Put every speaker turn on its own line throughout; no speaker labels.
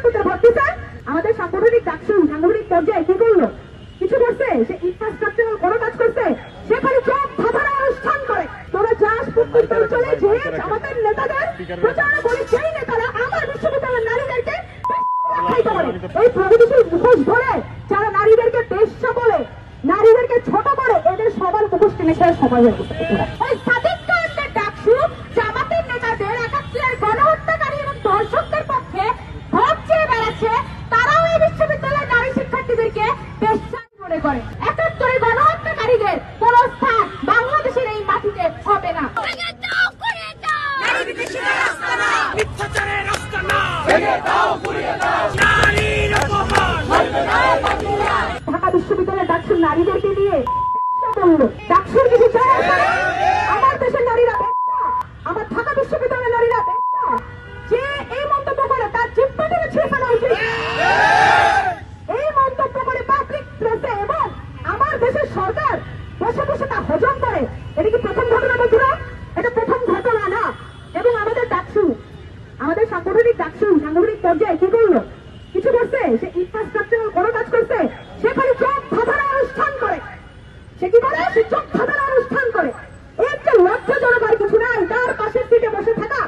তোদের ভর্তিতে আমাদের সাংগঠনিক ডাকসু সাংগঠনিক পর্যায়ে কি করলো? কিছু করছে? সে ইনফ্রাস্ট্রাকচারাল কোনো কাজ করছে? সে খালি চোখ ধাঁধানো অনুষ্ঠান করে। তোরা যাস পূর্বাঞ্চলে যে আমাদের নেতাদের প্রচারণা করে, সেই নেতারা আমার বিশ্ববিদ্যালয়ের নারীদেরকে খাইতে পারে। এই প্রগতিশীল মুখোশ ধরে যারা নারীদেরকে বেশ্যা বলে, নারীদেরকে ছোট করে, এদের সবার মুখোশ টেনে শেষ সময় হয়ে গেছে। ওই সাদিক কায়েমের ডাকসু জামাতের নেতাদের একাত্তরের গণহত্যাকারী এবং দর্শকদের পক্ষে ভোট চেয়ে বেড়াচ্ছে, তারাও এই বিশ্ববিদ্যালয়ের নারী শিক্ষার্থীদেরকে বেশ্যা মনে করে। একাত্তরের গণহত্যাকারীদের কোন স্থান বাংলাদেশের এই মাটিতে হবে না। ঢাকা বিশ্ববিদ্যালয়ের ডাকসুর নারীদেরকে নিয়ে বললো, ডাকসুর কিছু আমার দেশের নারীরা বেশ্যা, আমার ঢাকা বিশ্ববিদ্যালয়ের নারীরা বেশ্যা। যে এই মন্তব্য করে তার জিহ্বা থেকে ছিঁড়ে ফেলা উচিত। এই মন্তব্য করে পাবলিক প্লেসে এবং আমার দেশের সরকার বসে বসে তা হজম করে। এটা কি প্রথম ঘটনা বন্ধুরা? এটা প্রথম ঘটনা না। এবং আমাদের ডাকসু, আমাদের সাংগঠনিক ডাকসু সাংগঠনিক পর্যায়ে কি করলো? কিছু করছে? সে ইনফ্রাস্ট্রাকচারাল কোনো কাজ করছে? সে খালি চোখ ধাঁধানো অনুষ্ঠান করে। সে কি করে? সে চোখ ধাঁধানো অনুষ্ঠান করে। এর যে লজ্জাজনক আর কিছু নাই। তার পাশের সিটে বসে থাকা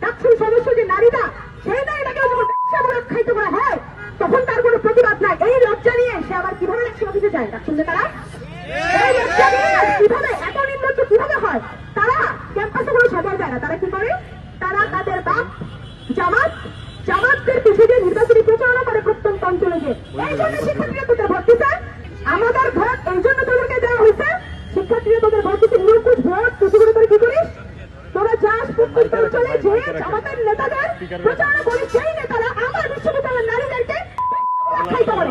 ডাকসুর সদস্য যে নারীরা, সেই নারীটাকে যখন ব্যবসা বলে খাইতে করা হয়, তখন তার কোনো প্রতিবাদ নাই। এই লজ্জা নিয়ে সে আবার কিভাবে ইলেকশন অফিসে যায়? ডাকসুর নেতারা এই লজ্জা নিয়ে কিভাবে, এত নির্লজ্জ কিভাবে হয়? তারা ক্যাম্পাসে কোনো সময় দেয় না। তারা কি করে? তারা তাদের বাপ জামাতদের পিছিয়ে দিয়ে নির্বাচনী প্রচারণা করে প্রত্যন্ত অঞ্চলে গিয়ে। এই জন্য শিক্ষার্থীরা তোদের ভর্তিতে, আমাদের ভোট এই জন্য তোদেরকে দেওয়া হয়েছে। শিক্ষার্থীরা তোদের ভর্তিতে নিরঙ্কুশ ভোট প্রতিগুলো করে কি করিস? তোরা যাস প্রত্যন্ত অঞ্চলে যে আমাদের নেতাদের প্রচারণা করে, সেই নেতারা আমার বিশ্ববিদ্যালয়ের নারীদেরকে খাইতে পারে।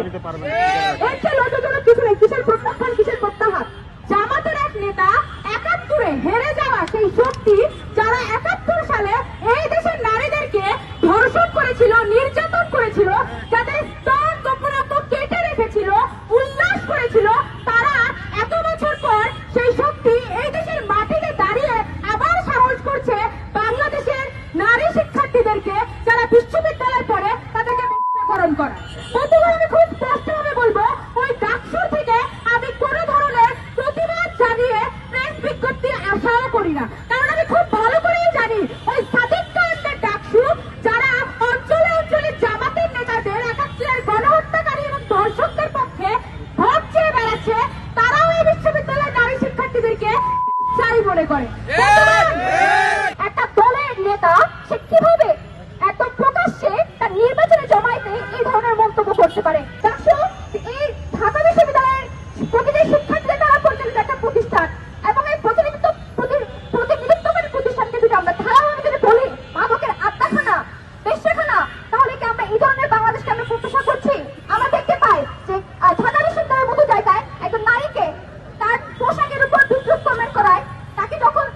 এর চেয়ে লজ্জাজনক কিছু নেই। কিসের প্রত্যাখ্যান, কিসের প্রত্যাহার? জামাতের এক নেতা একাত্তরে হেরে যাওয়া সেই শক্তি, যারা 71 সালে এই দেশের নারীদেরকে ধর্ষণ করেছিল, নির্যাতন করেছিল, যাদের স্তন গোপনাঙ্গ কেটে রেখেছিল, উল্লাস করেছিল, তারা এত বছর পর সেই শক্তি এই দেশের মাটিতে দাঁড়িয়ে আবার সাহস করছে বাংলাদেশের নারী শিক্ষার্থীদেরকে যারা বিশ্ববিদ্যালয়ে পড়ে তাদেরকে বেশ্যাকরণ করা। বন্ধুগণ, আমি খুব স্পষ্টভাবে বলবো, ওই ডাকসুর থেকে আমি কোনো ধরনের প্রতিবাদ জানিয়ে প্রেস বিজ্ঞপ্তি আশাও করি না। কারণ আমি খুব ভালো করেই জানি ওই সাদিক কায়েমের ডাকসু যারা অঞ্চলে অঞ্চলে জামাতের নেতাদের একাত্তরের গণহত্যাকারী এবং দর্শকদের পক্ষে ভোট চেয়ে বেড়াচ্ছে, তারাও এই বিশ্ববিদ্যালয়ের নারী শিক্ষার্থীদেরকে বেশ্যাই মনে করে। একটা দলের নেতা সে কিভাবে এত প্রকাশ্যে তার নির্বাচনে জমাইতে এই ধরনের মন্তব্য করতে পারে? ডাকসু এই ঢাকা বিশ্ববিদ্যালয়ের প্রতিটি শিক্ষার্থীদের দ্বারা পরিচালিত একটা প্রতিষ্ঠান, এবং এই প্রতিনিধিত্বকারী প্রতিষ্ঠানকে যদি আমরা ধারাভাবে যদি বলি মাদকের আড্ডাখানা, বেশ্যাখানা, তাহলে কি আমরা এই ধরনের বাংলাদেশকে আমরা প্রত্যাশা করছি? আমরা দেখতে পাই যে ঢাকা বিশ্ববিদ্যালয়ের মতো জায়গায় একজন নারীকে তার পোশাকের উপর বিদ্রুপ কমেন্ট করায়, তাকে যখন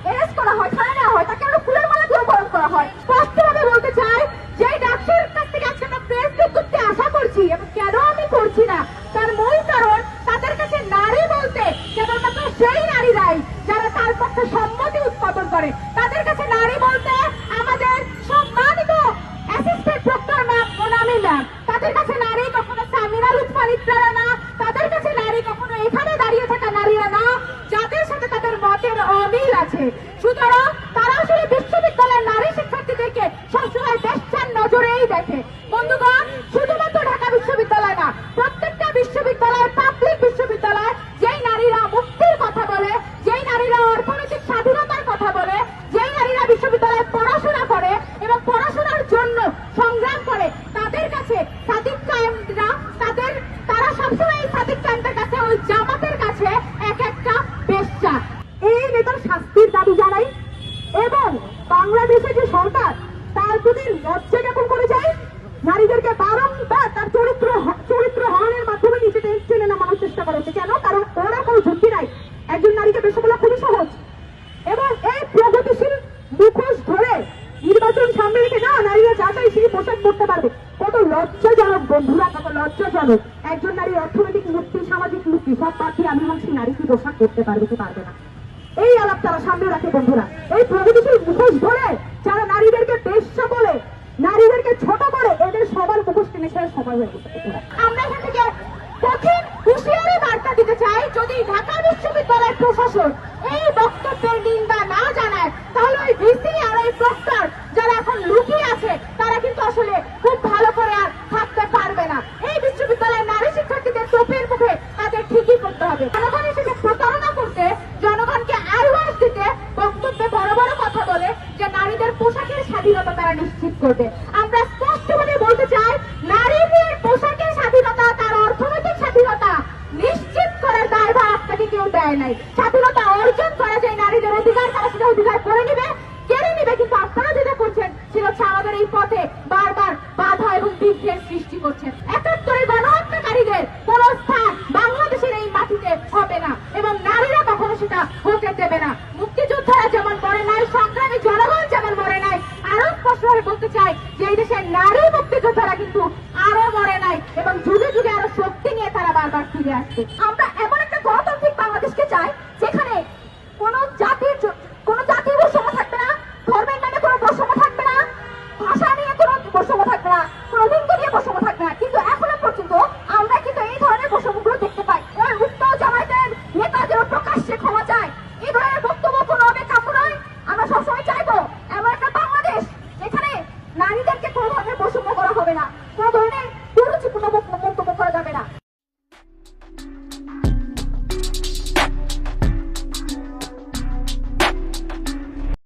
অ্যারেস্ট করা হয়, থানায় নেওয়া হয়, তাকে আমরা ফুলের মালা দিয়ে বরণ করা হয়। স্পষ্টভাবে বলতে চাই যে ডাকসুর কাছ থেকে আজকে আমরা প্রেস বিজ্ঞপ্তি আশা করছি, এবং কেন আমি করছি না তার মূল কারণ, তাদের কাছে নারী বলতে কেবলমাত্র সেই নারীরাই যারা তার পক্ষে সম্মতি উৎপাদন করে। তাদের কাছে নারী বলতে আমাদের সম্মানিত অ্যাসিস্ট্যান্ট প্রক্টর ম্যাম ওনামি ম্যাম, তাদের কাছে নারী কখনো সামিরা লুৎফানিত্রারা না, তাদের কাছে নারী কখনো এখানে দাঁড়িয়ে থাকা নারীরা না যাদের সাথে তাদের মতের অমিল আছে। সুতরাং তারা আসলে বিশ্ববিদ্যালয়ের নারী শিক্ষার্থীদেরকে সবসময় বেশ্যার নজরেই দেখে। বন্ধুগণ, শুধুমাত্র ঢাকা বিশ্ববিদ্যালয় না, প্রত্যেকটা বিশ্ববিদ্যালয়, পাবলিক বিশ্ববিদ্যালয়, যেই নারীরা মুক্তির কথা বলে, যেই নারীরা অর্থনৈতিক স্বাধীনতার কথা বলে, যেই নারীরা বিশ্ববিদ্যালয়ে পড়াশোনা করে এবং পড়াশোনার জন্য সংগ্রাম করে, তাদের কাছে সাদিক কায়েমরা তারা সবসময় সাদিক কায়েমদের কাছে, ওই জামাতের কাছে এক একটা বেশ্যা। এই নেতার শাস্তির দাবি জানাই, এবং বাংলাদেশের যে সরকার তার প্রতি লজ্জা জ্ঞাপন করে যায়। নারীদেরকে বারংবার তার চরিত্র হরণের মাধ্যমে নিচে টেনে নামানোর চেষ্টা করেছে। কেন? কারণ ওরা কোনো ঝুঁকি নাই। একজন নারীকে বেশ্যা বলা খুবই সহজ। এবং এই প্রগতিশীল মুখোশ ধরে নির্বাচন সামনে রেখে না নারীরা যা চাই সেই পোশাক পরতে পারবে। কত লজ্জাজনক বন্ধুরা, কত লজ্জাজনক। একজন নারীর অর্থনৈতিক মুক্তি, সামাজিক মুক্তি সব প্রার্থী আমি বলছি নারী কি পোশাক করতে পারবে কি পারবে না, এই আলাপ তারা সামনে রাখে বন্ধুরা। এই প্রগতিশীল মুখোশ ধরে যারা নারীদেরকে বেশ্যা বলে, নারীদেরকে ছোট মুখোশ টেনে ছেড়ার সময় হয়ে গেছে। আমরা এখান থেকে কঠিন হুঁশিয়ারি বার্তা দিতে চাই, যদি ঢাকা বিশ্ববিদ্যালয়ের প্রশাসন এই বক্তব্যের নিন্দা না জানায়, তাহলে ওই ভিসি আর ওই প্রক্টর যারা এখন লুকিয়ে আছে তারা কিন্তু আসলে খুব ভালো করে আর থাকতে পারবে না। এই বিশ্ববিদ্যালয়ের নারী শিক্ষার্থীদের তোপের মুখে তাদের ঠিকই করতে হবে। জনগণ এসেছে প্রতারণা করতে, জনগণকে আশ্বাস দিতে, বক্তব্যে বড় বড় কথা বলে যে নারীদের পোশাকের স্বাধীনতা তারা নিশ্চিত করবে। আমরা স্পষ্টভাবে বলতে চাই, নারীদের পোশাকের স্বাধীনতা তার অর্থনৈতিক স্বাধীনতা নিশ্চিত করার দায়ভার আপনাকে কেউ দেয় নাই। স্বাধীনতা অর্জন করা যায় নারীদের অধিকার, তারা সেটা অধিকার করে নিবে, কেড়ে নিবে। কিন্তু আপনারা যেটা করছেন সেটা হচ্ছে আমাদের এই পথে বারবার বাধা এবং বিঘ্নের সৃষ্টি করছেন। ৭১ গণহত্যাকারীদের কোন স্থান বাংলাদেশের এই মাটিতে হবে না এবং নারীরা কখনো সেটা হতে দেবে না। মুক্তিযোদ্ধারা যেমন মরে নাই, সংগ্রামী জনগণ যেমন মরে নাই, আরো স্পষ্টভাবে বলতে চাই যে এই দেশের নারী মুক্তিযোদ্ধারা কিন্তু আরো মরে নাই এবং যুগে যুগে আরো শক্তি নিয়ে তারা বারবার ফিরে আসছে। আমরা